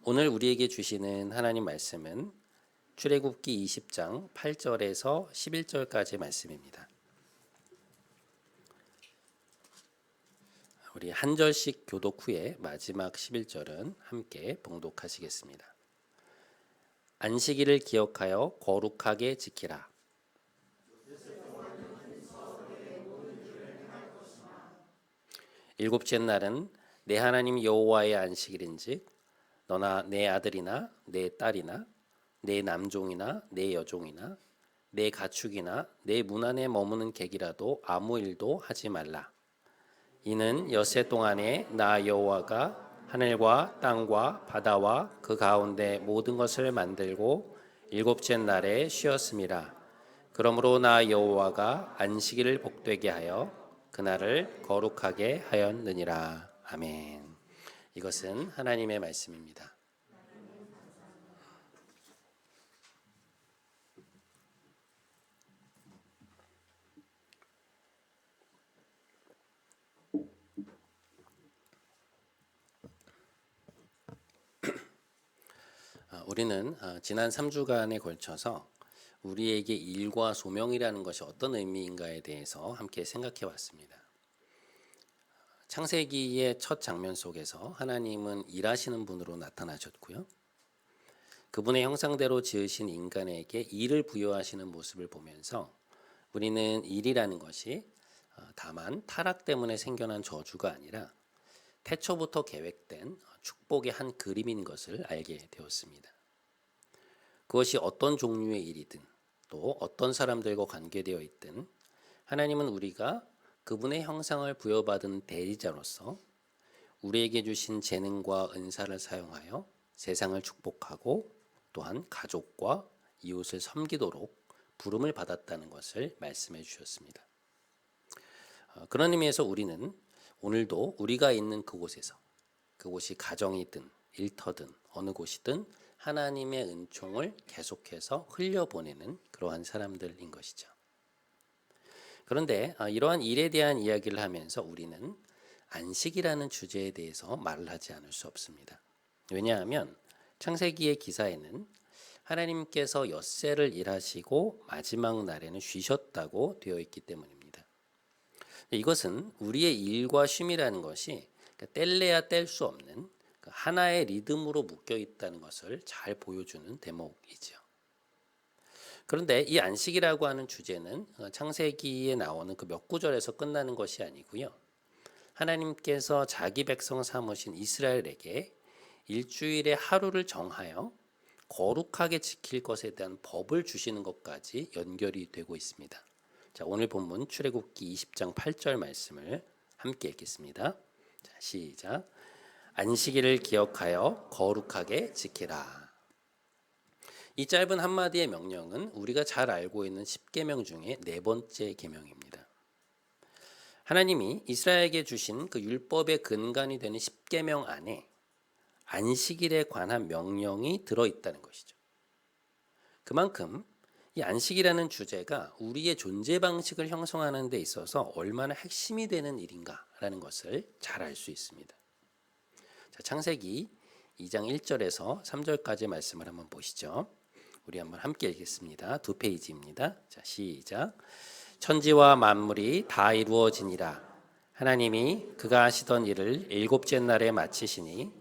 오늘 우리에게 주시는 하나님 말씀은 출애굽기 20장 8절에서 11절까지 말씀입니다. 우리 한 절씩 교독 후에 마지막 11절은 함께 봉독하시겠습니다. 안식일을 기억하여 거룩하게 지키라. 일곱째 날은 내 하나님 여호와의 안식일인즉 너나 내 아들이나 내 딸이나 내 남종이나 내 여종이나 내 가축이나 내 문 안에 머무는 객이라도 아무 일도 하지 말라. 이는 엿새 동안에 나 여호와가 하늘과 땅과 바다와 그 가운데 모든 것을 만들고 일곱째 날에 쉬었음이라. 그러므로 나 여호와가 안식일을 복되게 하여 그날을 거룩하게 하였느니라. 아멘. 이것은 하나님의 말씀입니다. 우리는 지난 3주간에 걸쳐서 우리에게 일과 소명이라는 것이 어떤 의미인가에 대해서 함께 생각해 왔습니다. 창세기의 첫 장면 속에서 하나님은 일하시는 분으로 나타나셨고요. 그분의 형상대로 지으신 인간에게 일을 부여하시는 모습을 보면서 우리는 일이라는 것이 다만 타락 때문에 생겨난 저주가 아니라 태초부터 계획된 축복의 한 그림인 것을 알게 되었습니다. 그것이 어떤 종류의 일이든 또 어떤 사람들과 관계되어 있든 하나님은 우리가 그분의 형상을 부여받은 대리자로서 우리에게 주신 재능과 은사를 사용하여 세상을 축복하고 또한 가족과 이웃을 섬기도록 부름을 받았다는 것을 말씀해 주셨습니다. 그런 의미에서 우리는 오늘도 우리가 있는 그곳에서 그곳이 가정이든 일터든 어느 곳이든 하나님의 은총을 계속해서 흘려보내는 그러한 사람들인 것이죠. 그런데 이러한 일에 대한 이야기를 하면서 우리는 안식이라는 주제에 대해서 말을 하지 않을 수 없습니다. 왜냐하면 창세기의 기사에는 하나님께서 엿새를 일하시고 마지막 날에는 쉬셨다고 되어 있기 때문입니다. 이것은 우리의 일과 쉼이라는 것이 뗄래야 뗄 수 없는 하나의 리듬으로 묶여 있다는 것을 잘 보여주는 대목이죠. 그런데 이 안식이라고 하는 주제는 창세기에 나오는 그 몇 구절에서 끝나는 것이 아니고요. 하나님께서 자기 백성 삼으신 이스라엘에게 일주일의 하루를 정하여 거룩하게 지킬 것에 대한 법을 주시는 것까지 연결이 되고 있습니다. 자, 오늘 본문 출애굽기 20장 8절 말씀을 함께 읽겠습니다. 자, 시작. 안식일을 기억하여 거룩하게 지키라. 이 짧은 한마디의 명령은 우리가 잘 알고 있는 10계명 중에 네 번째 계명입니다. 하나님이 이스라엘에게 주신 그 율법의 근간이 되는 10계명 안에 안식일에 관한 명령이 들어있다는 것이죠. 그만큼 이 안식이라는 주제가 우리의 존재 방식을 형성하는 데 있어서 얼마나 핵심이 되는 일인가라는 것을 잘 알 수 있습니다. 자, 창세기 2장 1절에서 3절까지 말씀을 한번 보시죠. 우리 한번 함께 읽겠습니다. 2페이지입니다. 자, 시작. 천지와 만물이 다 이루어지니라. 하나님이 그가 하시던 일을 일곱째 날에 마치시니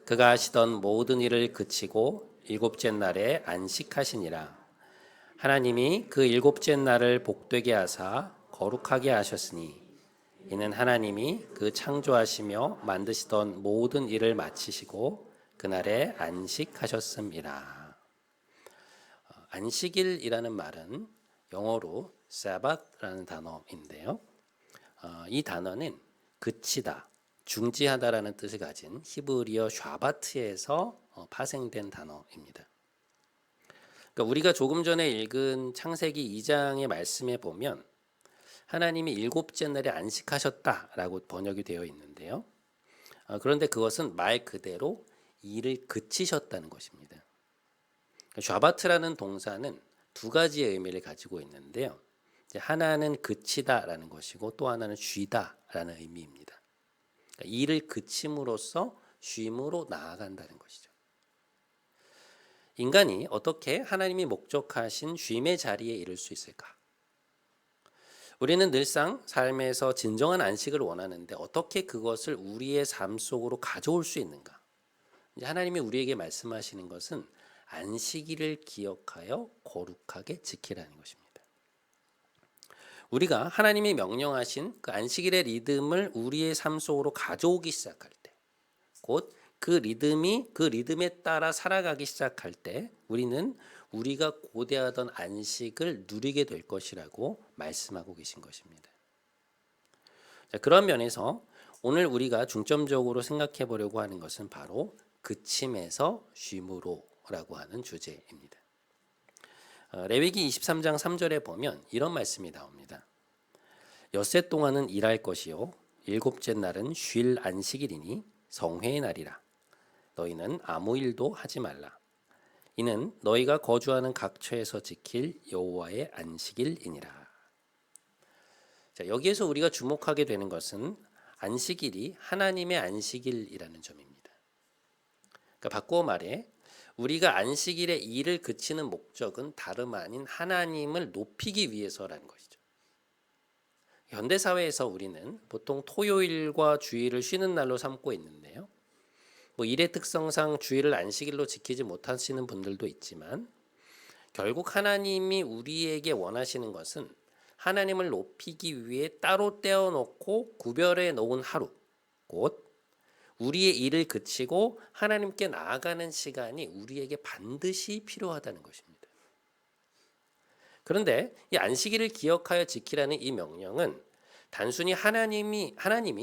그가 하시던 모든 일을 그치고 일곱째 날에 안식하시니라. 하나님이 그 일곱째 날을 복되게 하사 거룩하게 하셨으니 이는 하나님이 그 창조하시며 만드시던 모든 일을 마치시고 그날에 안식하셨음이라. 안식일이라는 말은 영어로 Sabbath라는 단어인데요. 이 단어는 그치다, 중지하다라는 뜻을 가진 히브리어 샤바트에서 파생된 단어입니다. 그러니까 우리가 조금 전에 읽은 창세기 2장의 말씀에 보면 하나님이 일곱째 날에 안식하셨다라고 번역이 되어 있는데요. 그런데 그것은 말 그대로 일을 그치셨다는 것입니다. 샤바트라는 동사는 두 가지의 의미를 가지고 있는데요. 하나는 그치다라는 것이고 또 하나는 쉬다라는 의미입니다. 그러니까 일을 그침으로써 쉼으로 나아간다는 것이죠. 인간이 어떻게 하나님이 목적하신 쉼의 자리에 이를 수 있을까? 우리는 늘상 삶에서 진정한 안식을 원하는데 어떻게 그것을 우리의 삶 속으로 가져올 수 있는가? 이제 하나님이 우리에게 말씀하시는 것은 안식일을 기억하여 거룩하게 지키라는 것입니다. 우리가 하나님이 명령하신 그 안식일의 리듬을 우리의 삶 속으로 가져오기 시작할 때, 곧 그 리듬에 따라 살아가기 시작할 때 우리는 우리가 고대하던 안식을 누리게 될 것이라고 말씀하고 계신 것입니다. 자, 그런 면에서 오늘 우리가 중점적으로 생각해 보려고 하는 것은 바로 그침에서 쉼으로라고 하는 주제입니다. 레위기 23장 3절에 보면 이런 말씀이 나옵니다. 엿새 동안은 일할 것이요 일곱째 날은 쉴 안식일이니 성회의 날이라. 너희는 아무 일도 하지 말라. 이는 너희가 거주하는 각처에서 지킬 여호와의 안식일이니라. 자, 여기에서 우리가 주목하게 되는 것은 안식일이 하나님의 안식일이라는 점입니다. 그러니까 바꾸어 말해 우리가 안식일에 일을 그치는 목적은 다름 아닌 하나님을 높이기 위해서라는 것이죠. 현대 사회에서 우리는 보통 토요일과 주일을 쉬는 날로 삼고 있는데요. 일의 특성상 주일을 안식일로 지키지 못하시는 분들도 있지만 결국 하나님이 우리에게 원하시는 것은 하나님을 높이기 위해 따로 떼어놓고 구별해 놓은 하루, 곧 우리의 일을 그치고 하나님께 나아가는 시간이 우리에게 반드시 필요하다는 것입니다. 그런데 이 안식일을 기억하여 지키라는 이 명령은 단순히 하나님이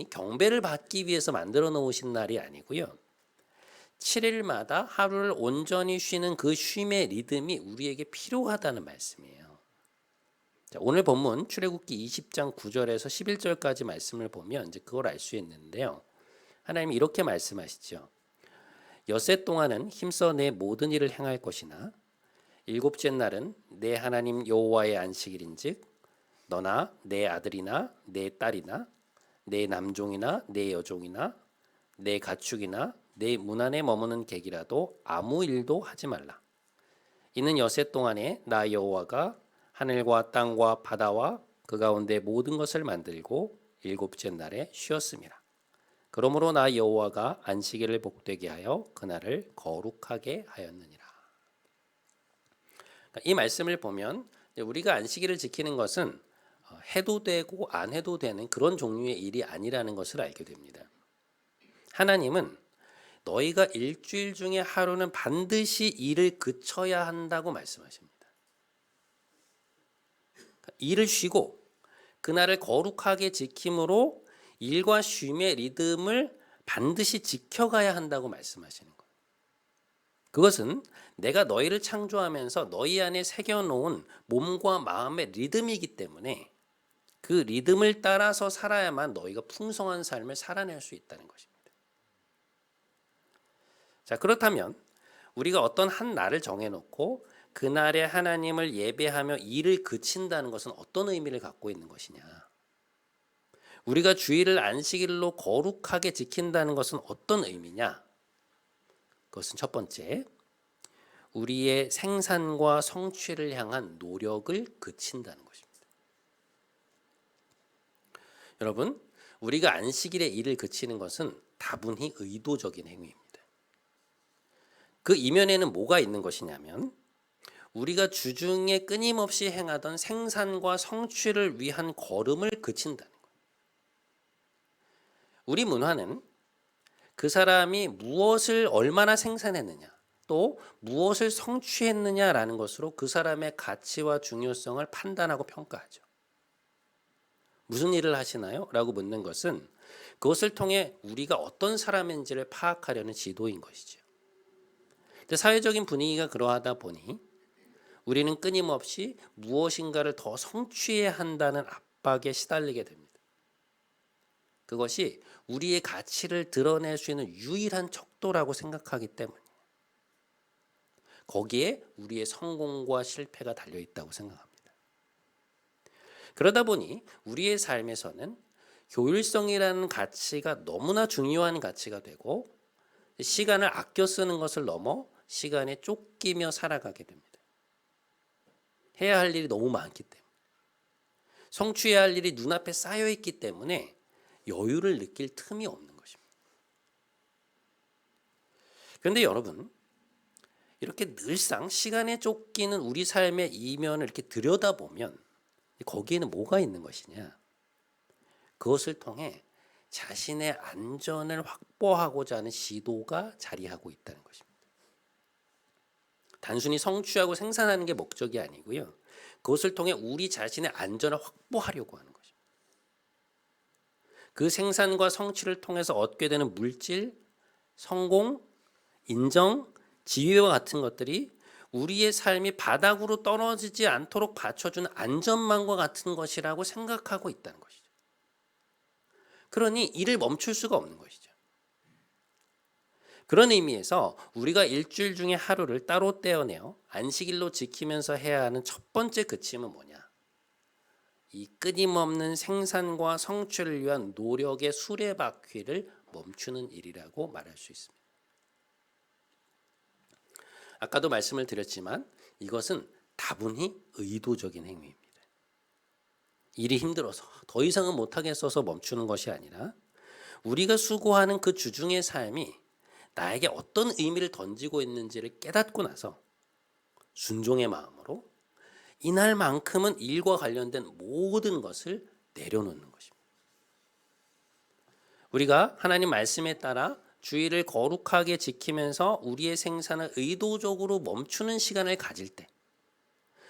경배를 받기 위해서 만들어 놓으신 날이 아니고요. 7일마다 하루를 온전히 쉬는 그 쉼의 리듬이 우리에게 필요하다는 말씀이에요. 자, 오늘 본문 출애굽기 20장 9절에서 11절까지 말씀을 보면 이제 그걸 알 수 있는데요. 하나님이 이렇게 말씀하시죠. 엿새 동안은 힘써 내 모든 일을 행할 것이나 일곱째 날은 내 하나님 여호와의 안식일인즉 너나 내 아들이나 내 딸이나 내 남종이나 내 여종이나 내 가축이나 내 문 안에 머무는 객이라도 아무 일도 하지 말라. 이는 엿새 동안에 나 여호와가 하늘과 땅과 바다와 그 가운데 모든 것을 만들고 일곱째 날에 쉬었음이라. 그러므로 나 여호와가 안식일을 복되게 하여 그날을 거룩하게 하였느니라. 이 말씀을 보면 우리가 안식일을 지키는 것은 해도 되고 안 해도 되는 그런 종류의 일이 아니라는 것을 알게 됩니다. 하나님은 너희가 일주일 중에 하루는 반드시 일을 그쳐야 한다고 말씀하십니다. 일을 쉬고 그날을 거룩하게 지킴으로 일과 쉼의 리듬을 반드시 지켜가야 한다고 말씀하시는 거예요. 그것은 내가 너희를 창조하면서 너희 안에 새겨놓은 몸과 마음의 리듬이기 때문에 그 리듬을 따라서 살아야만 너희가 풍성한 삶을 살아낼 수 있다는 것입니다. 자, 그렇다면 우리가 어떤 한 날을 정해놓고 그날에 하나님을 예배하며 일을 그친다는 것은 어떤 의미를 갖고 있는 것이냐? 우리가 주일을 안식일로 거룩하게 지킨다는 것은 어떤 의미냐? 그것은 첫 번째, 우리의 생산과 성취를 향한 노력을 그친다는 것입니다. 여러분, 우리가 안식일에 일을 그치는 것은 다분히 의도적인 행위입니다. 그 이면에는 뭐가 있는 것이냐면 우리가 주중에 끊임없이 행하던 생산과 성취를 위한 걸음을 그친다는 거예요. 우리 문화는 그 사람이 무엇을 얼마나 생산했느냐 또 무엇을 성취했느냐라는 것으로 그 사람의 가치와 중요성을 판단하고 평가하죠. 무슨 일을 하시나요? 라고 묻는 것은 그것을 통해 우리가 어떤 사람인지를 파악하려는 지도인 것이죠. 근데 사회적인 분위기가 그러하다 보니 우리는 끊임없이 무엇인가를 더 성취해야 한다는 압박에 시달리게 됩니다. 그것이 우리의 가치를 드러낼 수 있는 유일한 척도라고 생각하기 때문이에요. 거기에 우리의 성공과 실패가 달려있다고 생각합니다. 그러다 보니 우리의 삶에서는 효율성이라는 가치가 너무나 중요한 가치가 되고 시간을 아껴 쓰는 것을 넘어 시간에 쫓기며 살아가게 됩니다. 해야 할 일이 너무 많기 때문에. 성취해야 할 일이 눈앞에 쌓여 있기 때문에 여유를 느낄 틈이 없는 것입니다. 그런데 여러분, 이렇게 늘상 시간에 쫓기는 우리 삶의 이면을 이렇게 들여다보면 거기에는 뭐가 있는 것이냐? 그것을 통해 자신의 안전을 확보하고자 하는 시도가 자리하고 있다는 것입니다. 단순히 성취하고 생산하는 게 목적이 아니고요. 그것을 통해 우리 자신의 안전을 확보하려고 하는 것입니다. 그 생산과 성취를 통해서 얻게 되는 물질, 성공, 인정, 지위와 같은 것들이 우리의 삶이 바닥으로 떨어지지 않도록 받쳐주는 안전망과 같은 것이라고 생각하고 있다는 것이죠. 그러니 이를 멈출 수가 없는 것이죠. 그런 의미에서 우리가 일주일 중에 하루를 따로 떼어내어 안식일로 지키면서 해야 하는 첫 번째 그침은 뭐냐? 이 끊임없는 생산과 성취를 위한 노력의 수레바퀴를 멈추는 일이라고 말할 수 있습니다. 아까도 말씀을 드렸지만 이것은 다분히 의도적인 행위입니다. 일이 힘들어서 더 이상은 못하겠어서 멈추는 것이 아니라 우리가 수고하는 그 주중의 삶이 나에게 어떤 의미를 던지고 있는지를 깨닫고 나서 순종의 마음으로 이날만큼은 일과 관련된 모든 것을 내려놓는 것입니다. 우리가 하나님 말씀에 따라 주일을 거룩하게 지키면서 우리의 생산을 의도적으로 멈추는 시간을 가질 때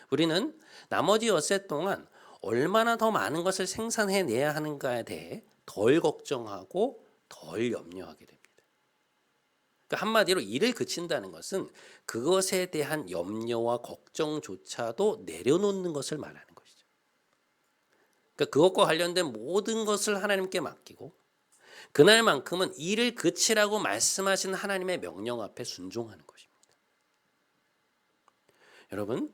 우리는 나머지 엿새 동안 얼마나 더 많은 것을 생산해내야 하는가에 대해 덜 걱정하고 덜 염려하게 됩니다. 그러니까 한마디로 일을 그친다는 것은 그것에 대한 염려와 걱정조차도 내려놓는 것을 말하는 것이죠. 그러니까 그것과 관련된 모든 것을 하나님께 맡기고 그날만큼은 일을 그치라고 말씀하신 하나님의 명령 앞에 순종하는 것입니다. 여러분,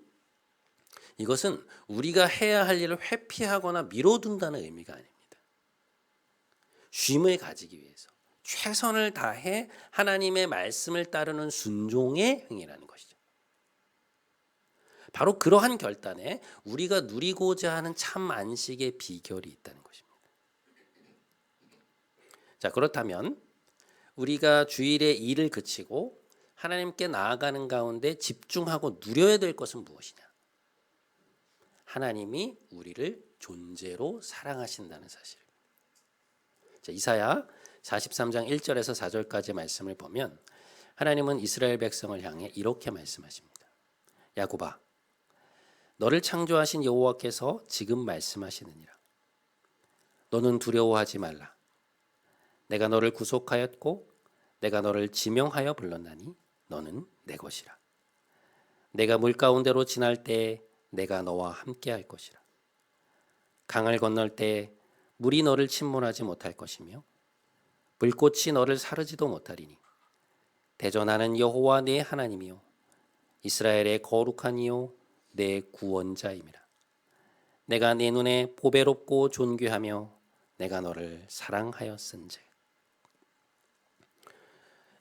이것은 우리가 해야 할 일을 회피하거나 미뤄둔다는 의미가 아닙니다. 쉼을 가지기 위해서 최선을 다해 하나님의 말씀을 따르는 순종의 행위라는 것이죠. 바로 그러한 결단에 우리가 누리고자 하는 참 안식의 비결이 있다는 것입니다. 자, 그렇다면 우리가 주일에 일을 그치고 하나님께 나아가는 가운데 집중하고 누려야 될 것은 무엇이냐? 하나님이 우리를 존재로 사랑하신다는 사실입니다. 자, 이사야 43장 1절에서 4절까지 말씀을 보면 하나님은 이스라엘 백성을 향해 이렇게 말씀하십니다. 야곱아, 너를 창조하신 여호와께서 지금 말씀하시느니라. 너는 두려워하지 말라. 내가 너를 구속하였고 내가 너를 지명하여 불렀나니 너는 내 것이라. 내가 물 가운데로 지날 때에 내가 너와 함께 할 것이라. 강을 건널 때에 물이 너를 침몰하지 못할 것이며 불꽃이 너를 사르지도 못하리니 대전하는 여호와 내 하나님이요 이스라엘의 거룩한 이요 내 구원자임이라. 내가 내 눈에 보배롭고 존귀하며 내가 너를 사랑하였은즉.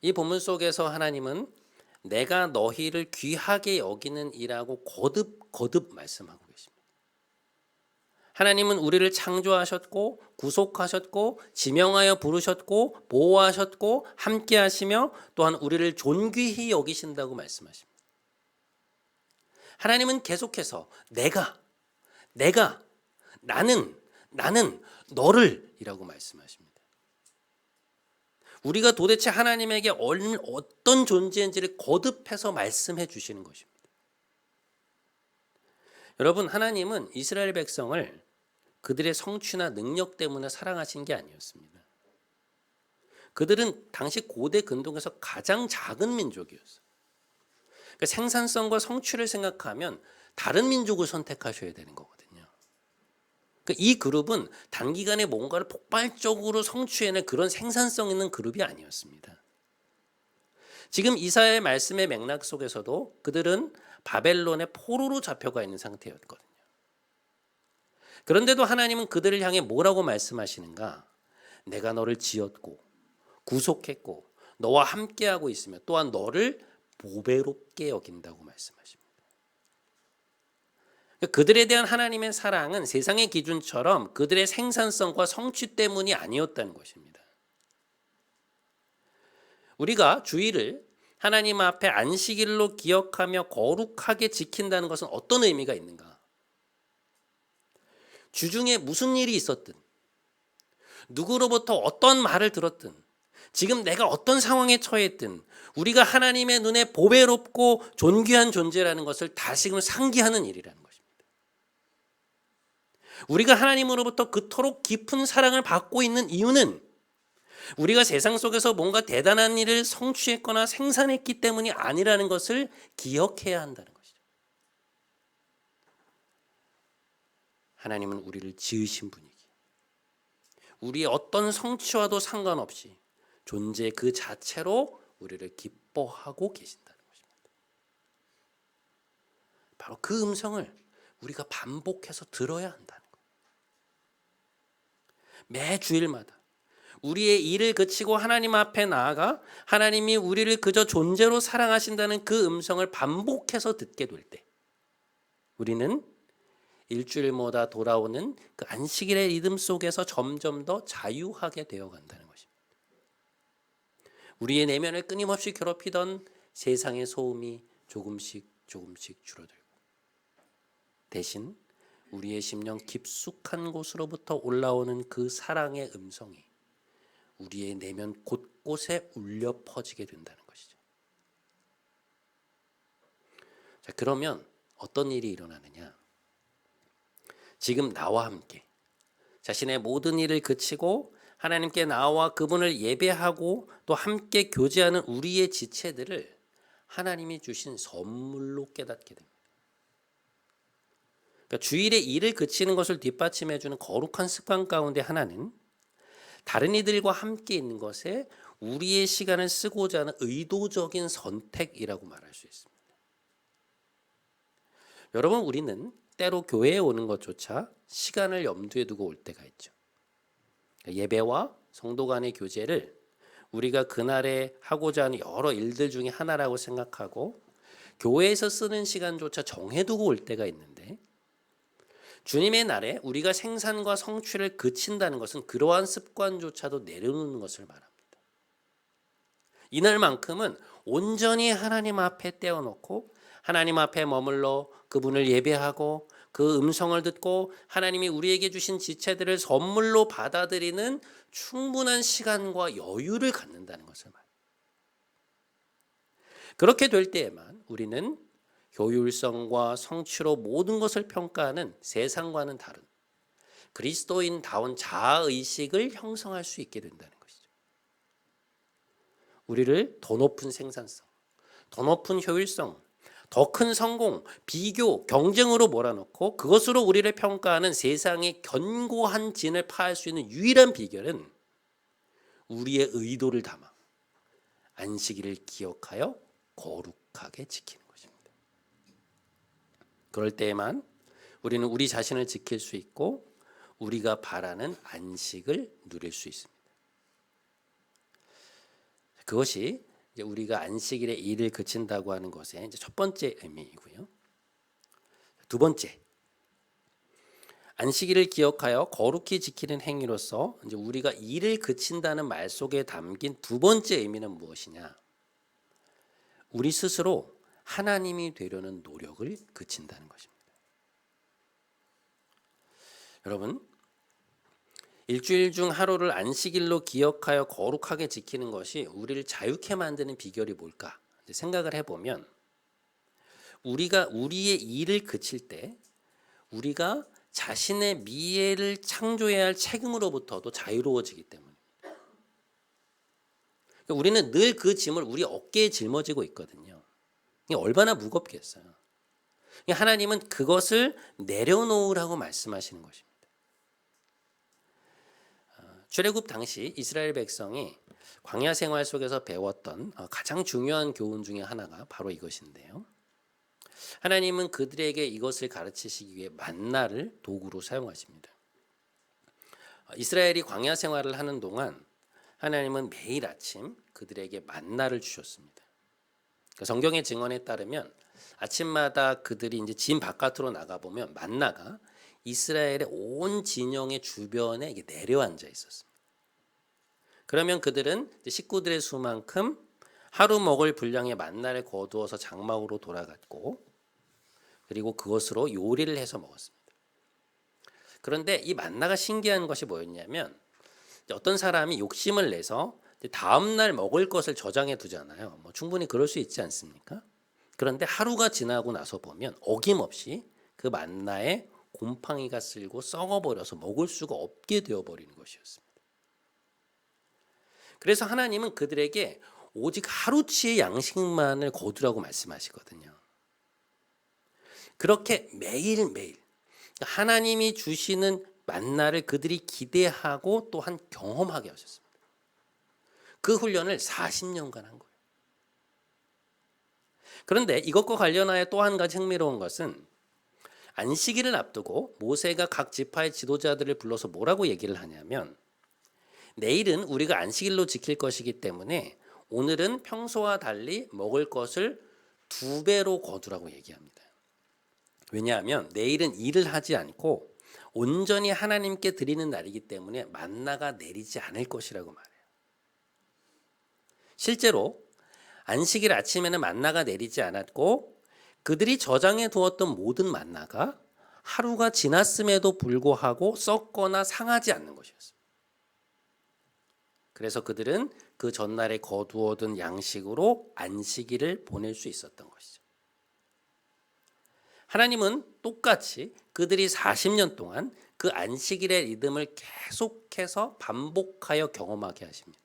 이 본문 속에서 하나님은 내가 너희를 귀하게 여기는 이라고 거듭 말씀하고 계십니다. 하나님은 우리를 창조하셨고 구속하셨고 지명하여 부르셨고 보호하셨고 함께 하시며 또한 우리를 존귀히 여기신다고 말씀하십니다. 하나님은 계속해서 나는 너를 이라고 말씀하십니다. 우리가 도대체 하나님에게 어떤 존재인지를 거듭해서 말씀해 주시는 것입니다. 여러분, 하나님은 이스라엘 백성을 그들의 성취나 능력 때문에 사랑하신 게 아니었습니다. 그들은 당시 고대 근동에서 가장 작은 민족이었어요. 그러니까 생산성과 성취를 생각하면 다른 민족을 선택하셔야 되는 거거든요. 그러니까 이 그룹은 단기간에 뭔가를 폭발적으로 성취해낼 그런 생산성 있는 그룹이 아니었습니다. 지금 이사야의 말씀의 맥락 속에서도 그들은 바벨론의 포로로 잡혀가 있는 상태였거든요. 그런데도 하나님은 그들을 향해 뭐라고 말씀하시는가? 내가 너를 지었고 구속했고 너와 함께하고 있으며 또한 너를 보배롭게 여긴다고 말씀하십니다. 그들에 대한 하나님의 사랑은 세상의 기준처럼 그들의 생산성과 성취 때문이 아니었다는 것입니다. 우리가 주일을 하나님 앞에 안식일로 기억하며 거룩하게 지킨다는 것은 어떤 의미가 있는가? 주중에 무슨 일이 있었든, 누구로부터 어떤 말을 들었든, 지금 내가 어떤 상황에 처했든 우리가 하나님의 눈에 보배롭고 존귀한 존재라는 것을 다시금 상기하는 일이라는 것입니다. 우리가 하나님으로부터 그토록 깊은 사랑을 받고 있는 이유는 우리가 세상 속에서 뭔가 대단한 일을 성취했거나 생산했기 때문이 아니라는 것을 기억해야 한다는 것이죠. 하나님은 우리를 지으신 분이기에 우리의 어떤 성취와도 상관없이 존재 그 자체로 우리를 기뻐하고 계신다는 것입니다. 바로 그 음성을 우리가 반복해서 들어야 한다는 거예요. 매 주일마다 우리의 일을 그치고 하나님 앞에 나아가 하나님이 우리를 그저 존재로 사랑하신다는 그 음성을 반복해서 듣게 될 때 우리는 일주일마다 돌아오는 그 안식일의 리듬 속에서 점점 더 자유하게 되어 간다는 것입니다. 우리의 내면을 끊임없이 괴롭히던 세상의 소음이 조금씩 줄어들고 대신 우리의 심령 깊숙한 곳으로부터 올라오는 그 사랑의 음성이 우리의 내면 곳곳에 울려 퍼지게 된다는 것이죠. 자, 그러면 어떤 일이 일어나느냐? 지금 나와 함께 자신의 모든 일을 그치고 하나님께 나와 그분을 예배하고 또 함께 교제하는 우리의 지체들을 하나님이 주신 선물로 깨닫게 됩니다. 그러니까 주일에 일을 그치는 것을 뒷받침해주는 거룩한 습관 가운데 하나는 다른 이들과 함께 있는 것에 우리의 시간을 쓰고자 하는 의도적인 선택이라고 말할 수 있습니다. 여러분, 우리는 때로 교회에 오는 것조차 시간을 염두에 두고 올 때가 있죠. 예배와 성도 간의 교제를 우리가 그날에 하고자 하는 여러 일들 중에 하나라고 생각하고 교회에서 쓰는 시간조차 정해두고 올 때가 있는데 주님의 날에 우리가 생산과 성취를 그친다는 것은 그러한 습관조차도 내려놓는 것을 말합니다. 이날만큼은 온전히 하나님 앞에 떼어놓고 하나님 앞에 머물러 그분을 예배하고 그 음성을 듣고 하나님이 우리에게 주신 지체들을 선물로 받아들이는 충분한 시간과 여유를 갖는다는 것을 말합니다. 그렇게 될 때에만 우리는 효율성과 성취로 모든 것을 평가하는 세상과는 다른 그리스도인다운 자아의식을 형성할 수 있게 된다는 것이죠. 우리를 더 높은 생산성, 더 높은 효율성, 더 큰 성공, 비교, 경쟁으로 몰아넣고 그것으로 우리를 평가하는 세상의 견고한 진을 파할 수 있는 유일한 비결은 우리의 의도를 담아 안식일을 기억하여 거룩하게 지키는 것입니다. 그럴 때에만 우리는 우리 자신을 지킬 수 있고 우리가 바라는 안식을 누릴 수 있습니다. 그것이 이제 우리가 안식일에 일을 그친다고 하는 것의 이제 첫 번째 의미이고요. 두 번째, 안식일을 기억하여 거룩히 지키는 행위로서 이제 우리가 일을 그친다는 말 속에 담긴 두 번째 의미는 무엇이냐? 우리 스스로 하나님이 되려는 노력을 그친다는 것입니다. 여러분, 일주일 중 하루를 안식일로 기억하여 거룩하게 지키는 것이 우리를 자유케 만드는 비결이 뭘까 생각을 해보면 우리가 우리의 일을 그칠 때 우리가 자신의 미래를 창조해야 할 책임으로부터도 자유로워지기 때문입니다. 우리는 늘 그 짐을 우리 어깨에 짊어지고 있거든요. 이게 얼마나 무겁겠어요. 하나님은 그것을 내려놓으라고 말씀하시는 것입니다. 출애굽 당시 이스라엘 백성이 광야 생활 속에서 배웠던 가장 중요한 교훈 중에 하나가 바로 이것인데요. 하나님은 그들에게 이것을 가르치시기 위해 만나를 도구로 사용하십니다. 이스라엘이 광야 생활을 하는 동안 하나님은 매일 아침 그들에게 만나를 주셨습니다. 성경의 증언에 따르면 아침마다 그들이 이제 진 바깥으로 나가 보면 만나가 이스라엘의 온 진영의 주변에 이게 내려앉아 있었습니다. 그러면 그들은 식구들의 수만큼 하루 먹을 분량의 만나를 거두어서 장막으로 돌아갔고, 그리고 그것으로 요리를 해서 먹었습니다. 그런데 이 만나가 신기한 것이 뭐였냐면, 어떤 사람이 욕심을 내서 다음날 먹을 것을 저장해 두잖아요. 충분히 그럴 수 있지 않습니까? 그런데 하루가 지나고 나서 보면 어김없이 그 만나에 곰팡이가 쓸고 썩어버려서 먹을 수가 없게 되어버리는 것이었습니다. 그래서 하나님은 그들에게 오직 하루치의 양식만을 거두라고 말씀하시거든요. 그렇게 매일매일 하나님이 주시는 만나를 그들이 기대하고 또한 경험하게 하셨습니다. 그 훈련을 40년간 한 거예요. 그런데 이것과 관련하여 또 한 가지 흥미로운 것은 안식일을 앞두고 모세가 각 지파의 지도자들을 불러서 뭐라고 얘기를 하냐면, 내일은 우리가 안식일로 지킬 것이기 때문에 오늘은 평소와 달리 먹을 것을 2배로 거두라고 얘기합니다. 왜냐하면 내일은 일을 하지 않고 온전히 하나님께 드리는 날이기 때문에 만나가 내리지 않을 것이라고 말해요. 실제로 안식일 아침에는 만나가 내리지 않았고, 그들이 저장해 두었던 모든 만나가 하루가 지났음에도 불구하고 썩거나 상하지 않는 것이었습니다. 그래서 그들은 그 전날에 거두어둔 양식으로 안식일을 보낼 수 있었던 것이죠. 하나님은 똑같이 그들이 40년 동안 그 안식일의 리듬을 계속해서 반복하여 경험하게 하십니다.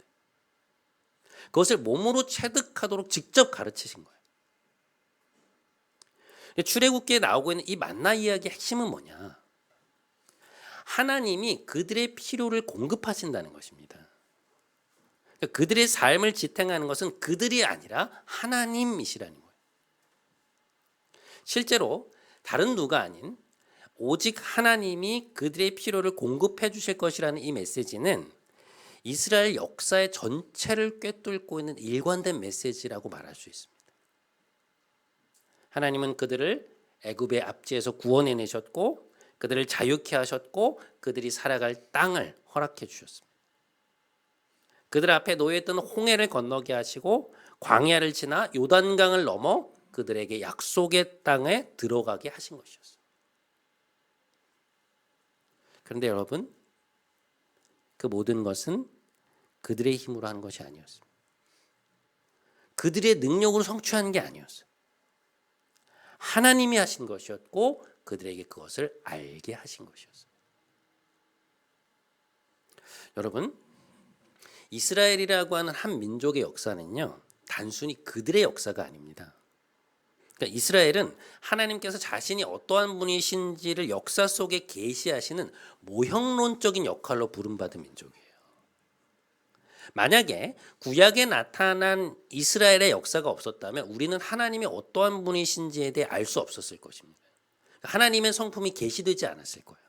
그것을 몸으로 체득하도록 직접 가르치신 거예요. 출애굽기에 나오고 있는 이 만나 이야기의 핵심은 뭐냐? 하나님이 그들의 필요를 공급하신다는 것입니다. 그들의 삶을 지탱하는 것은 그들이 아니라 하나님이시라는 거예요. 실제로 다른 누가 아닌 오직 하나님이 그들의 필요를 공급해 주실 것이라는 이 메시지는 이스라엘 역사의 전체를 꿰뚫고 있는 일관된 메시지라고 말할 수 있습니다. 하나님은 그들을 애굽의 압제에서 구원해내셨고, 그들을 자유케 하셨고, 그들이 살아갈 땅을 허락해 주셨습니다. 그들 앞에 놓여있던 홍해를 건너게 하시고 광야를 지나 요단강을 넘어 그들에게 약속의 땅에 들어가게 하신 것이었어요. 그런데 여러분, 그 모든 것은 그들의 힘으로 한 것이 아니었습니다. 그들의 능력으로 성취한 게 아니었어요. 하나님이 하신 것이었고 그들에게 그것을 알게 하신 것이었어요. 여러분, 이스라엘이라고 하는 한 민족의 역사는요, 단순히 그들의 역사가 아닙니다. 그러니까 이스라엘은 하나님께서 자신이 어떠한 분이신지를 역사 속에 계시하시는 모형론적인 역할로 부름받은 민족이에요. 만약에 구약에 나타난 이스라엘의 역사가 없었다면 우리는 하나님이 어떠한 분이신지에 대해 알 수 없었을 것입니다. 하나님의 성품이 계시되지 않았을 거예요.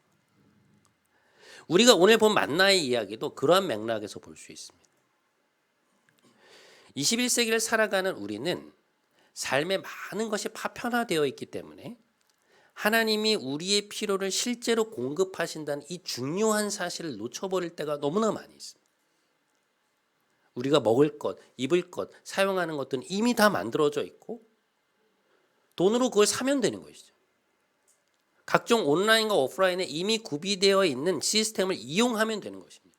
우리가 오늘 본 만나의 이야기도 그러한 맥락에서 볼 수 있습니다. 21세기를 살아가는 우리는 삶의 많은 것이 파편화되어 있기 때문에 하나님이 우리의 필요를 실제로 공급하신다는 이 중요한 사실을 놓쳐버릴 때가 너무나 많이 있습니다. 우리가 먹을 것, 입을 것, 사용하는 것들은 이미 다 만들어져 있고 돈으로 그걸 사면 되는 것이죠. 각종 온라인과 오프라인에 이미 구비되어 있는 시스템을 이용하면 되는 것입니다.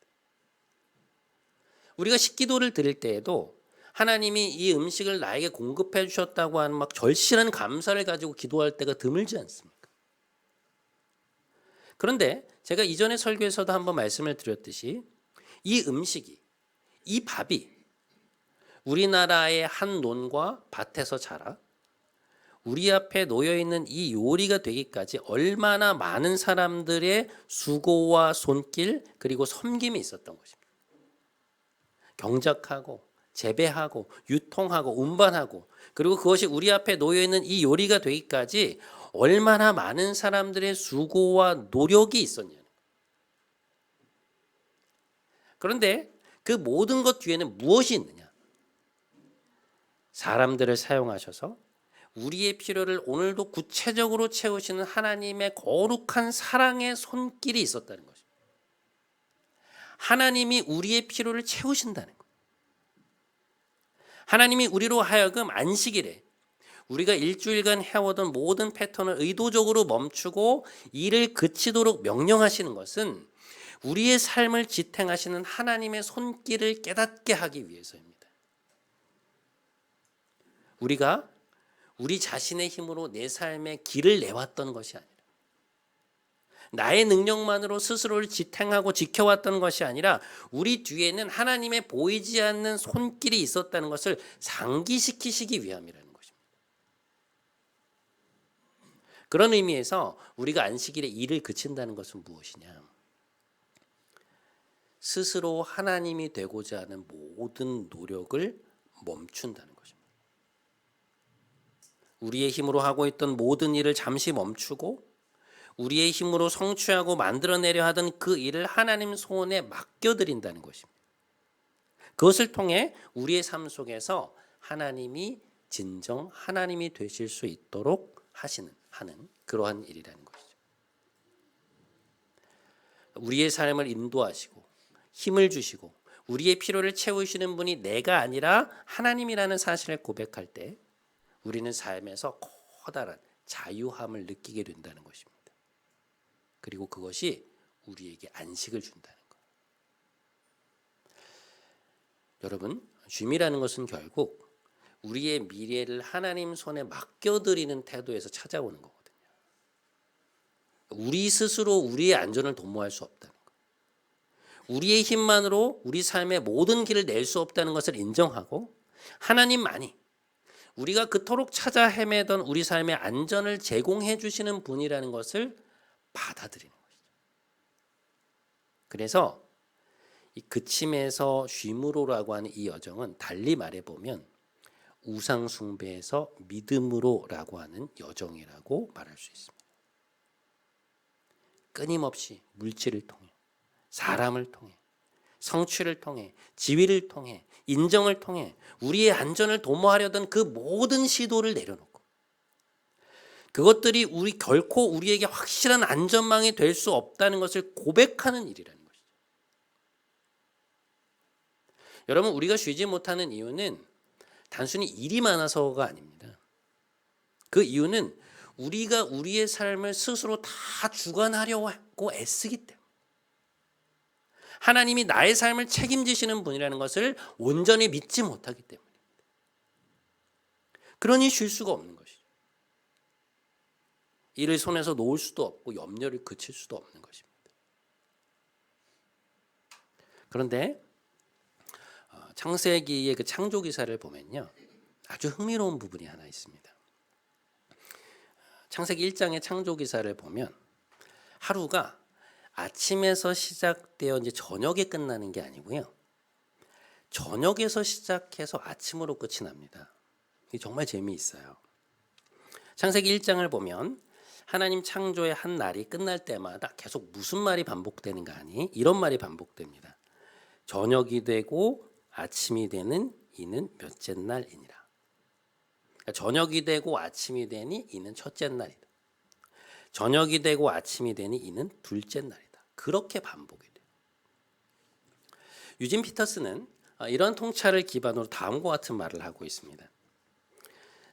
우리가 식기도를 드릴 때에도 하나님이 이 음식을 나에게 공급해 주셨다고 하는 막 절실한 감사를 가지고 기도할 때가 드물지 않습니까? 그런데 제가 이전에 설교에서도 한번 말씀을 드렸듯이 이 음식이, 이 밥이 우리나라의 한 논과 밭에서 자라 우리 앞에 놓여있는 이 요리가 되기까지 얼마나 많은 사람들의 수고와 손길 그리고 섬김이 있었던 것입니다. 경작하고 재배하고 유통하고 운반하고 그리고 그것이 우리 앞에 놓여있는 이 요리가 되기까지 얼마나 많은 사람들의 수고와 노력이 있었냐. 그런데 그 모든 것 뒤에는 무엇이 있느냐? 사람들을 사용하셔서 우리의 필요를 오늘도 구체적으로 채우시는 하나님의 거룩한 사랑의 손길이 있었다는 것입니다. 하나님이 우리의 필요를 채우신다는 것. 하나님이 우리로 하여금 안식일에 우리가 일주일간 해오던 모든 패턴을 의도적으로 멈추고 일을 그치도록 명령하시는 것은 우리의 삶을 지탱하시는 하나님의 손길을 깨닫게 하기 위해서입니다. 우리가 우리 자신의 힘으로 내 삶의 길을 내왔던 것이 아니라, 나의 능력만으로 스스로를 지탱하고 지켜왔던 것이 아니라 우리 뒤에는 하나님의 보이지 않는 손길이 있었다는 것을 상기시키시기 위함이라는 것입니다. 그런 의미에서 우리가 안식일에 일을 그친다는 것은 무엇이냐? 스스로 하나님이 되고자 하는 모든 노력을 멈춘다는 것입니다. 우리의 힘으로 하고 있던 모든 일을 잠시 멈추고 우리의 힘으로 성취하고 만들어내려 하던 그 일을 하나님 손에 맡겨드린다는 것입니다. 그것을 통해 우리의 삶 속에서 하나님이 진정 하나님이 되실 수 있도록 하는 그러한 일이라는 것이죠. 우리의 삶을 인도하시고 힘을 주시고 우리의 필요를 채우시는 분이 내가 아니라 하나님이라는 사실을 고백할 때 우리는 삶에서 커다란 자유함을 느끼게 된다는 것입니다. 그리고 그것이 우리에게 안식을 준다는 것. 여러분, 쉼이라는 것은 결국 우리의 미래를 하나님 손에 맡겨드리는 태도에서 찾아오는 거거든요. 우리 스스로 우리의 안전을 도모할 수 없다는 것. 우리의 힘만으로 우리 삶의 모든 길을 낼 수 없다는 것을 인정하고 하나님만이 우리가 그토록 찾아 헤매던 우리 삶의 안전을 제공해 주시는 분이라는 것을 받아들이는 것이죠. 그래서 이 그침에서 쉼으로라고 하는 이 여정은 달리 말해보면 우상 숭배에서 믿음으로라고 하는 여정이라고 말할 수 있습니다. 끊임없이 물질을 통해, 사람을 통해, 성취를 통해, 지위를 통해, 인정을 통해 우리의 안전을 도모하려던 그 모든 시도를 내려놓고 그것들이 결코 우리에게 확실한 안전망이 될 수 없다는 것을 고백하는 일이라는 것이죠. 여러분, 우리가 쉬지 못하는 이유는 단순히 일이 많아서가 아닙니다. 그 이유는 우리가 우리의 삶을 스스로 다 주관하려고 애쓰기 때문에, 하나님이 나의 삶을 책임지시는 분이라는 것을 온전히 믿지 못하기 때문입니다. 그러니 쉴 수가 없는 것이죠. 이를 손에서 놓을 수도 없고 염려를 그칠 수도 없는 것입니다. 그런데 창세기의 그 창조 기사를 보면요, 아주 흥미로운 부분이 하나 있습니다. 창세기 1장의 창조 기사를 보면 하루가 아침에서 시작되어 이제 저녁에 끝나는 게 아니고요, 저녁에서 시작해서 아침으로 끝이 납니다. 이게 정말 재미있어요. 창세기 1장을 보면 하나님 창조의 한 날이 끝날 때마다 계속 무슨 말이 반복되는가 하니 이런 말이 반복됩니다. 저녁이 되고 아침이 되는 이는 몇째 날이니라. 그러니까 저녁이 되고 아침이 되니 이는 첫째 날이다. 저녁이 되고 아침이 되니 이는 둘째 날이다. 그렇게 반복이 돼요. 유진 피터스는 이런 통찰을 기반으로 다음과 같은 말을 하고 있습니다.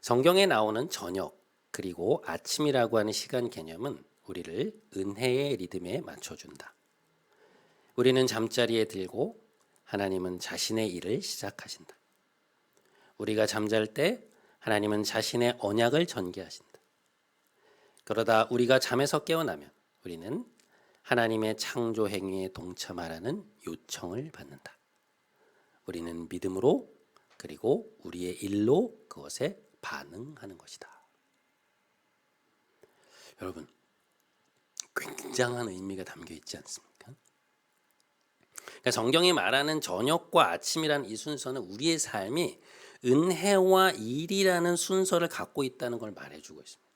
성경에 나오는 저녁 그리고 아침이라고 하는 시간 개념은 우리를 은혜의 리듬에 맞춰준다. 우리는 잠자리에 들고 하나님은 자신의 일을 시작하신다. 우리가 잠잘 때 하나님은 자신의 언약을 전개하신다. 그러다 우리가 잠에서 깨어나면 우리는 하나님의 창조 행위에 동참하라는 요청을 받는다. 우리는 믿음으로 그리고 우리의 일로 그것에 반응하는 것이다. 여러분, 굉장한 의미가 담겨 있지 않습니까? 그러니까 성경이 말하는 저녁과 아침이라는 이 순서는 우리의 삶이 은혜와 일이라는 순서를 갖고 있다는 걸 말해주고 있습니다.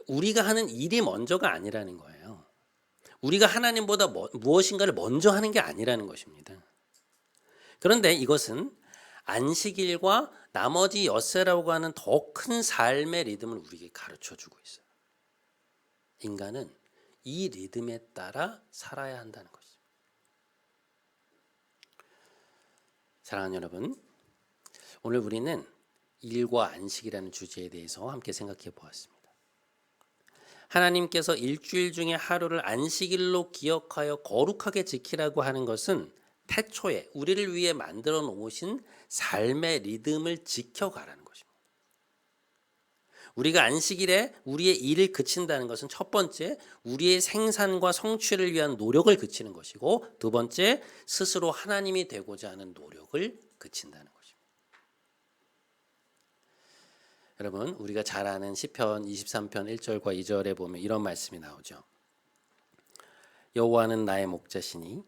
우리가 하는 일이 먼저가 아니라는 거예요. 우리가 하나님보다 무엇인가를 먼저 하는 게 아니라는 것입니다. 그런데 이것은 안식일과 나머지 엿새라고 하는 더 큰 삶의 리듬을 우리에게 가르쳐주고 있어요. 인간은 이 리듬에 따라 살아야 한다는 것입니다. 사랑하는 여러분, 오늘 우리는 일과 안식이라는 주제에 대해서 함께 생각해 보았습니다. 하나님께서 일주일 중에 하루를 안식일로 기억하여 거룩하게 지키라고 하는 것은 태초에 우리를 위해 만들어 놓으신 삶의 리듬을 지켜가라는 것입니다. 우리가 안식일에 우리의 일을 그친다는 것은 첫 번째, 우리의 생산과 성취를 위한 노력을 그치는 것이고, 두 번째, 스스로 하나님이 되고자 하는 노력을 그친다는 것입니다. 여러분, 우리가 잘 아는 시편 23편 1절과 2절에 보면 이런 말씀이 나오죠. 여호와는 나의 목자시니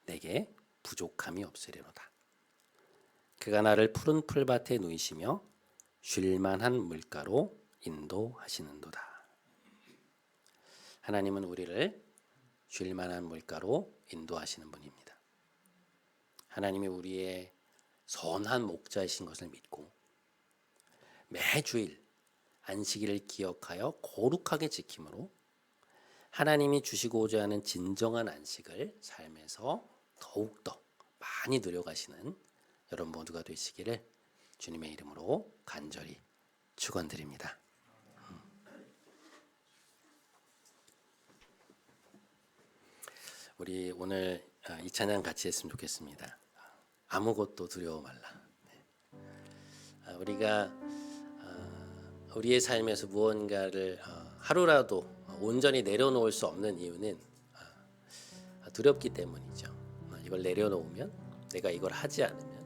내게 부족함이 없으리로다. 그가 나를 푸른 풀밭에 누이시며 쉴만한 물가로 인도하시는도다. 하나님은 우리를 쉴만한 물가로 인도하시는 분입니다. 하나님이 우리의 선한 목자이신 것을 믿고 매주일 안식일을 기억하여 거룩하게 지킴으로 하나님이 주시고자 하는 진정한 안식을 삶에서 더욱더 많이 누려가시는 여러분 모두가 되시기를 주님의 이름으로 간절히 축원드립니다. 우리 오늘 이 찬양 같이 했으면 좋겠습니다. 아무것도 두려워 말라. 우리가 우리의 삶에서 무언가를 하루라도 온전히 내려놓을 수 없는 이유는 두렵기 때문이죠. 이걸 내려놓으면, 내가 이걸 하지 않으면,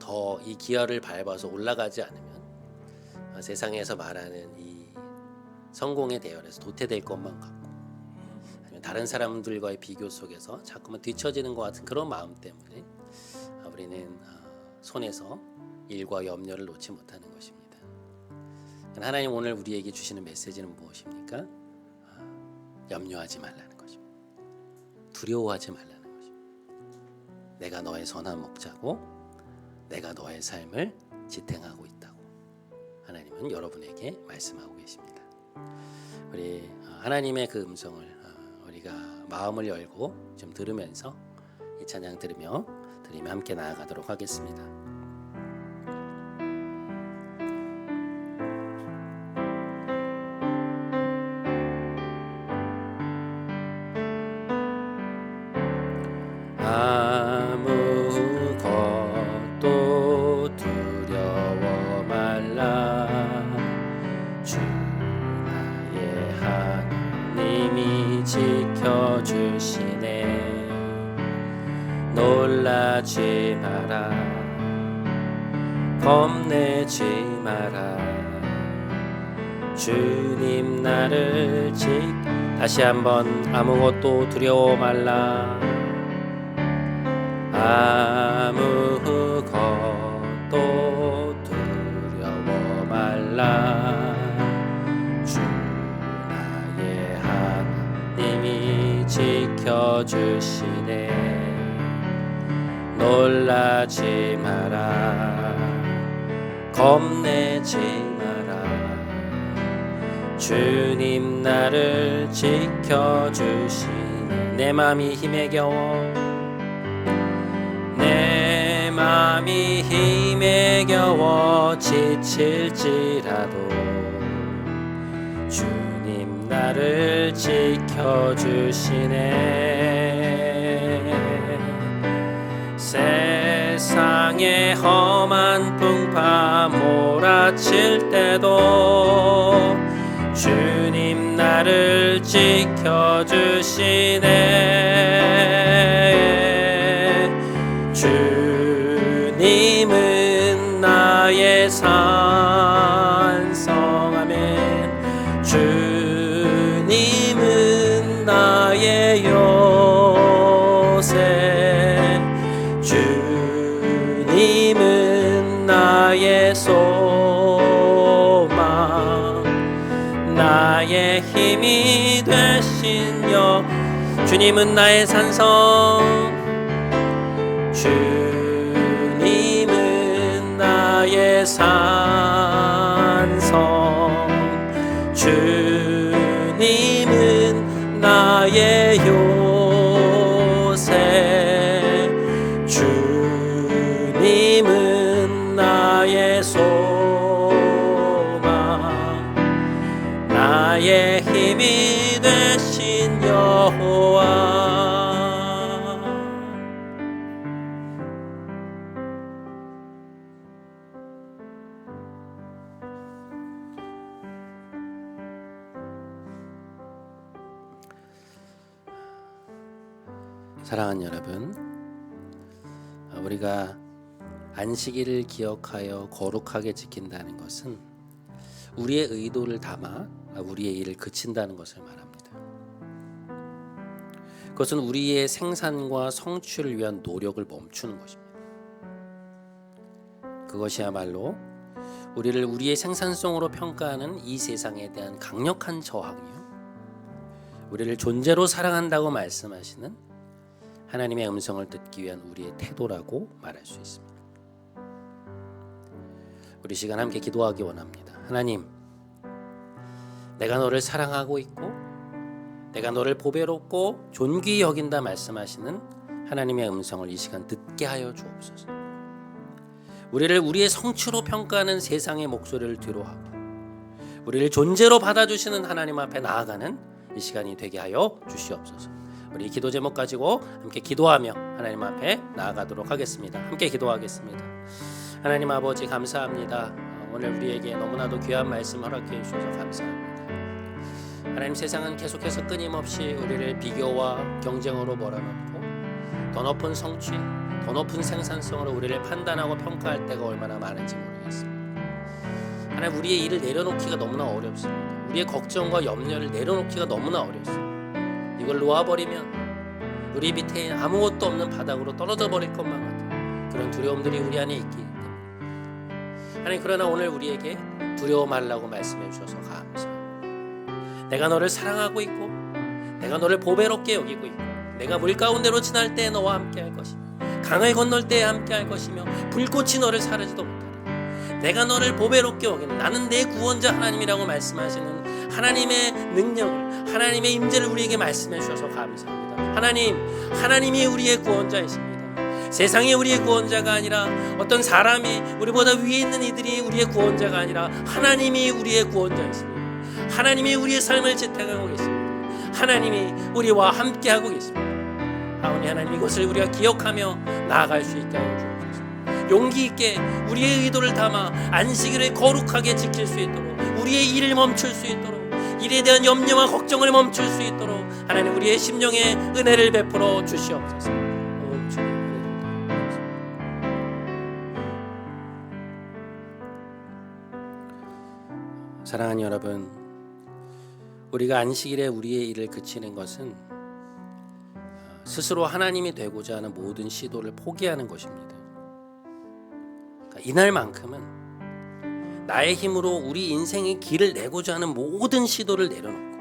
더 이 기어를 밟아서 올라가지 않으면 세상에서 말하는 이 성공의 대열에서 도태될 것만 같고, 아니면 다른 사람들과의 비교 속에서 자꾸만 뒤처지는 것 같은 그런 마음 때문에 우리는 손에서 일과 염려를 놓지 못하는 것입니다. 하나님 오늘 우리에게 주시는 메시지는 무엇입니까? 염려하지 말라는 것입니다. 두려워하지 말라는 것입니다. 내가 너의 선한 목자고 내가 너의 삶을 지탱하고 있다고 하나님은 여러분에게 말씀하고 계십니다. 우리 하나님의 그 음성을 우리가 마음을 열고 좀 들으면서 이 찬양 들으며 함께 나아가도록 하겠습니다. 아무것도 두려워 말라. 주 나의 하나님이 지켜주시네. 놀라지 마라. 겁내지 마라. 주님 나를 다시 한번 아무것도 두려워 말라. 아무것도 두려워 말라. 주 나의 하나님이 지켜주시네. 놀라지 마라. 겁내지 마라. 주님 나를 지켜주시네. 내 맘이 힘에 겨워 맘이 힘에 겨워 지칠지라도 주님 나를 지켜주시네. 세상의 험한 풍파 몰아칠 때도 주님 나를 지켜주시네. 주님은 나의 산성. 아멘. 주님은 나의 요새. 주님은 나의 소망. 나의 힘이 되신 여. 주님은 나의 산성. 주님은 산성 주님은 나의 요새 주님은 나의 소망 나의 힘이 되신 여호와. 사랑하는 여러분, 우리가 안식일을 기억하여 거룩하게 지킨다는 것은 우리의 의도를 담아 우리의 일을 그친다는 것을 말합니다. 그것은 우리의 생산과 성취를 위한 노력을 멈추는 것입니다. 그것이야말로 우리를 우리의 생산성으로 평가하는 이 세상에 대한 강력한 저항이요, 우리를 존재로 사랑한다고 말씀하시는 하나님의 음성을 듣기 위한 우리의 태도라고 말할 수 있습니다. 우리 시간 함께 기도하기 원합니다. 하나님, 내가 너를 사랑하고 있고 내가 너를 보배롭고 존귀히 여긴다 말씀하시는 하나님의 음성을 이 시간 듣게 하여 주옵소서. 우리를 우리의 성취로 평가하는 세상의 목소리를 뒤로하고 우리를 존재로 받아주시는 하나님 앞에 나아가는 이 시간이 되게 하여 주시옵소서. 우리 기도 제목 가지고 함께 기도하며 하나님 앞에 나아가도록 하겠습니다. 함께 기도하겠습니다. 하나님 아버지, 감사합니다. 오늘 우리에게 너무나도 귀한 말씀 허락해 주셔서 감사합니다. 하나님, 세상은 계속해서 끊임없이 우리를 비교와 경쟁으로 몰아넣고 더 높은 성취, 더 높은 생산성으로 우리를 판단하고 평가할 때가 얼마나 많은지 모르겠습니다. 하나님, 우리의 일을 내려놓기가 너무나 어렵습니다. 우리의 걱정과 염려를 내려놓기가 너무나 어렵습니다. 이걸 놓아버리면 우리 밑에 아무것도 없는 바닥으로 떨어져 버릴 것만 같은 그런 두려움들이 우리 안에 있기 때문에 하나님, 그러나 오늘 우리에게 두려워 말라고 말씀해 주셔서 감사합니다. 내가 너를 사랑하고 있고 내가 너를 보배롭게 여기고 있고 내가 물 가운데로 지날 때 너와 함께 할 것이며 강을 건널 때 함께 할 것이며 불꽃이 너를 사르지도 못하리라. 내가 너를 보배롭게 여기는 나는 내 구원자 하나님이라고 말씀하시는 하나님의 능력을, 하나님의 임재를 우리에게 말씀해 주셔서 감사합니다. 하나님, 하나님이 우리의 구원자이십니다. 세상이 우리의 구원자가 아니라 어떤 사람이 우리보다 위에 있는 이들이 우리의 구원자가 아니라 하나님이 우리의 구원자이십니다. 하나님이 우리의 삶을 지탱하고 계십니다. 하나님이 우리와 함께하고 계십니다. 아버지 하나님, 이것을 우리가 기억하며 나아갈 수 있게 하여 주옵소서. 용기 있게 우리의 의도를 담아 안식일을 거룩하게 지킬 수 있도록, 우리의 일을 멈출 수 있도록, 일에 대한 염려와 걱정을 멈출 수 있도록 하나님, 우리의 심령에 은혜를 베풀어 주시옵소서. 사랑하는 여러분, 우리가 안식일에 우리의 일을 그치는 것은 스스로 하나님이 되고자 하는 모든 시도를 포기하는 것입니다. 이날만큼은 나의 힘으로 우리 인생의 길을 내고자 하는 모든 시도를 내려놓고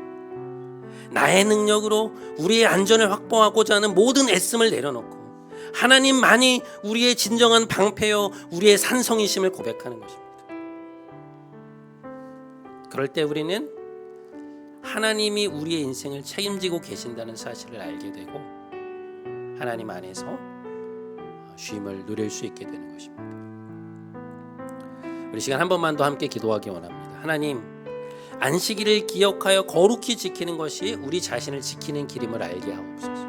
나의 능력으로 우리의 안전을 확보하고자 하는 모든 애씀을 내려놓고 하나님만이 우리의 진정한 방패요 우리의 산성이심을 고백하는 것입니다. 그럴 때 우리는 하나님이 우리의 인생을 책임지고 계신다는 사실을 알게 되고 하나님 안에서 쉼을 누릴 수 있게 되는 것입니다. 우리 시간 한 번만 더 함께 기도하기 원합니다. 하나님, 안식일을 기억하여 거룩히 지키는 것이 우리 자신을 지키는 길임을 알게 하옵소서.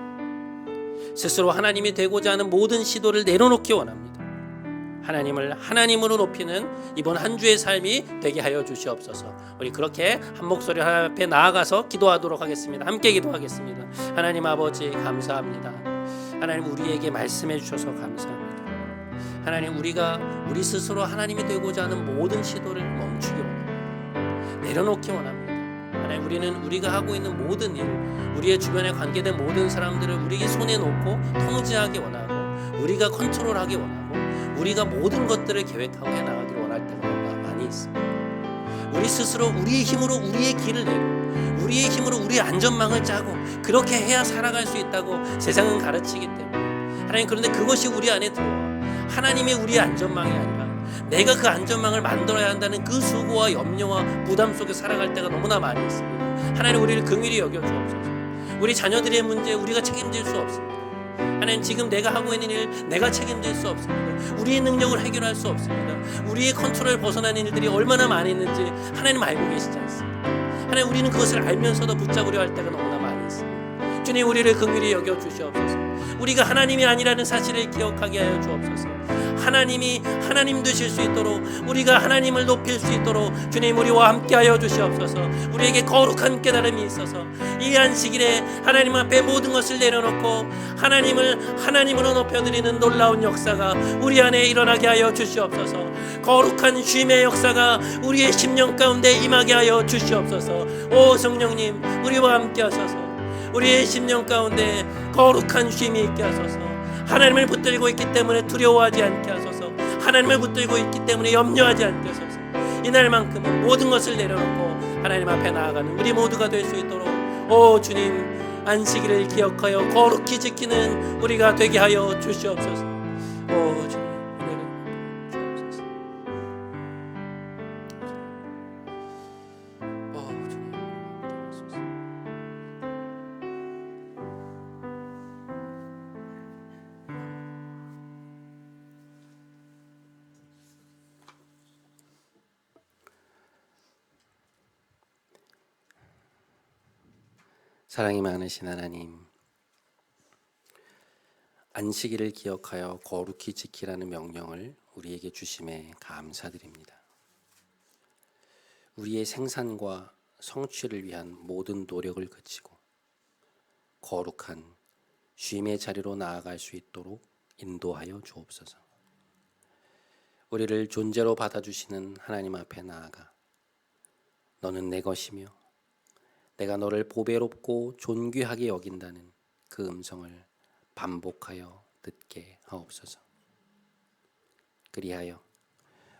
스스로 하나님이 되고자 하는 모든 시도를 내려놓기 원합니다. 하나님을 하나님으로 높이는 이번 한 주의 삶이 되게 하여 주시옵소서. 우리 그렇게 한 목소리 하나님 앞에 나아가서 기도하도록 하겠습니다. 함께 기도하겠습니다. 하나님 아버지, 감사합니다. 하나님, 우리에게 말씀해 주셔서 감사합니다. 하나님, 우리가 우리 스스로 하나님이 되고자 하는 모든 시도를 멈추기 원합니다. 내려놓기 원합니다. 하나님, 우리는 우리가 하고 있는 모든 일, 우리의 주변에 관계된 모든 사람들을 우리의 손에 놓고 통제하기 원하고 우리가 컨트롤하기 원하고 우리가 모든 것들을 계획하고 해나가기를 원할 때가 많이 있습니다. 우리 스스로 우리의 힘으로 우리의 길을 내고 우리의 힘으로 우리의 안전망을 짜고 그렇게 해야 살아갈 수 있다고 세상은 가르치기 때문에 하나님, 그런데 그것이 우리 안에 들어와 하나님이 우리의 안전망이 아니라 내가 그 안전망을 만들어야 한다는 그 수고와 염려와 부담 속에 살아갈 때가 너무나 많이 있습니다. 하나님, 우리를 긍휼히 여겨 주옵소서. 우리 자녀들의 문제 우리가 책임질 수 없습니다. 하나님, 지금 내가 하고 있는 일 내가 책임질 수 없습니다. 우리의 능력을 해결할 수 없습니다. 우리의 컨트롤을 벗어나는 일들이 얼마나 많이 있는지 하나님 알고 계시지 않습니까? 하나님, 우리는 그것을 알면서도 붙잡으려 할 때가 너무나 많이 있습니다. 주님, 우리를 긍휼히 여겨 주시옵소서. 우리가 하나님이 아니라는 사실을 기억하게 하여 주옵소서. 하나님이 하나님 되실 수 있도록, 우리가 하나님을 높일 수 있도록 주님, 우리와 함께 하여 주시옵소서. 우리에게 거룩한 깨달음이 있어서 이 안식일에 하나님 앞에 모든 것을 내려놓고 하나님을 하나님으로 높여드리는 놀라운 역사가 우리 안에 일어나게 하여 주시옵소서. 거룩한 쉼의 역사가 우리의 심령 가운데 임하게 하여 주시옵소서. 오 성령님, 우리와 함께 하셔서 우리의 심령 가운데 거룩한 쉼이 있게 하소서. 하나님을 붙들고 있기 때문에 두려워하지 않게 하소서. 하나님을 붙들고 있기 때문에 염려하지 않게 하소서. 이날만큼은 모든 것을 내려놓고 하나님 앞에 나아가는 우리 모두가 될 수 있도록 오 주님, 안식일을 기억하여 거룩히 지키는 우리가 되게 하여 주시옵소서. 오 주님, 사랑이 많으신 하나님, 안식일을 기억하여 거룩히 지키라는 명령을 우리에게 주심에 감사드립니다. 우리의 생산과 성취를 위한 모든 노력을 그치고 거룩한 쉼의 자리로 나아갈 수 있도록 인도하여 주옵소서. 우리를 존재로 받아주시는 하나님 앞에 나아가 너는 내 것이며 내가 너를 보배롭고 존귀하게 여긴다는 그 음성을 반복하여 듣게 하옵소서. 그리하여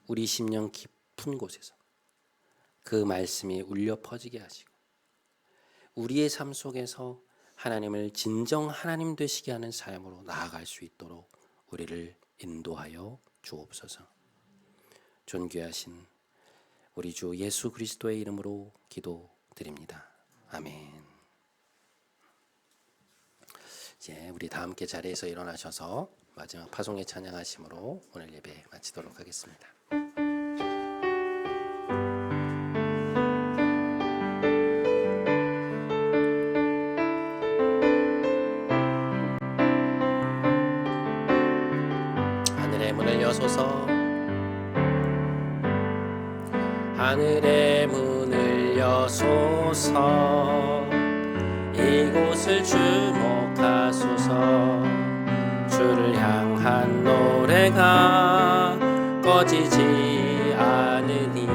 우리 심령 깊은 곳에서 그 말씀이 울려 퍼지게 하시고 우리의 삶 속에서 하나님을 진정 하나님 되시게 하는 삶으로 나아갈 수 있도록 우리를 인도하여 주옵소서. 존귀하신 우리 주 예수 그리스도의 이름으로 기도드립니다. 아멘. 이제 우리 다 함께 자리에서 일어나셔서 마지막 파송의 찬양하심으로 오늘 예배 마치도록 하겠습니다. 하늘의 문을 여소서, 하늘의 문을 여소서, 이곳을 주목하소서. 주를 향한 노래가 꺼지지 않으니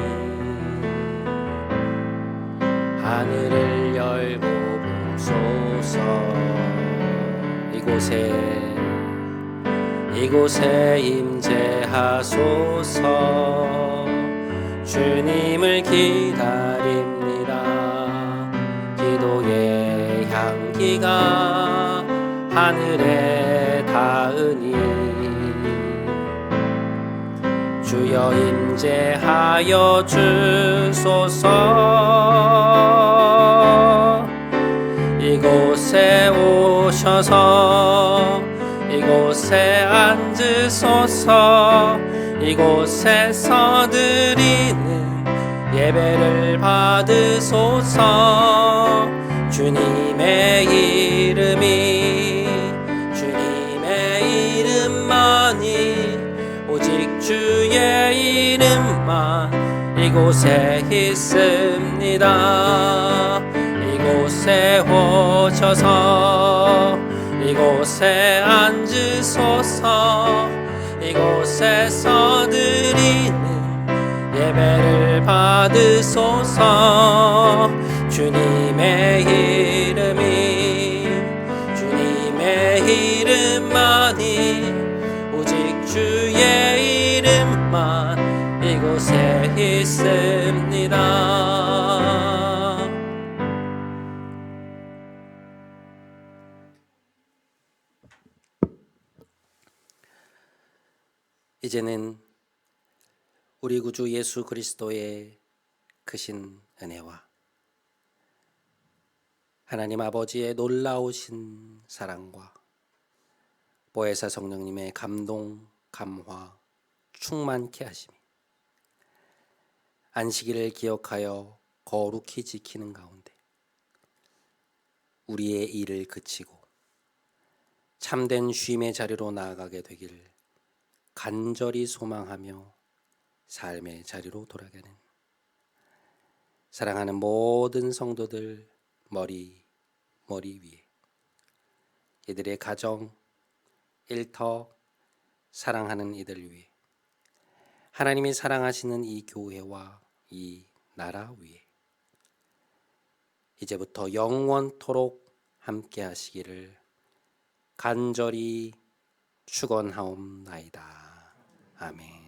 하늘을 열고 보소서. 이곳에 임재하소서. 주님을 기다립니다. 기도의 향기가 하늘에 닿으니 주여 임재하여 주소서. 이곳에 오셔서 이곳에 앉으소서. 이곳에서 드리는 예배를 받으소서. 주님의 주님의 이름만이, 오직 주의 이름만 이곳에 있습니다. 이곳에 오셔서 이곳에 앉으소서. 이곳에서 드리는 예배를 받으소서. 주님의 이름만이, 오직 주의 이름만 이곳에 있습니다. 이제는 우리 구주 예수 그리스도의 크신 은혜와 하나님 아버지의 놀라우신 사랑과 보혜사 성령님의 감동, 감화, 충만케 하심이 안식일을 기억하여 거룩히 지키는 가운데 우리의 일을 그치고 참된 쉼의 자리로 나아가게 되기를 간절히 소망하며 삶의 자리로 돌아가는 사랑하는 모든 성도들 머리 위에 이들의 가정, 일터, 사랑하는 이들 위에 하나님이 사랑하시는 이 교회와 이 나라 위에 이제부터 영원토록 함께 하시기를 간절히 축원하옵나이다. 아멘.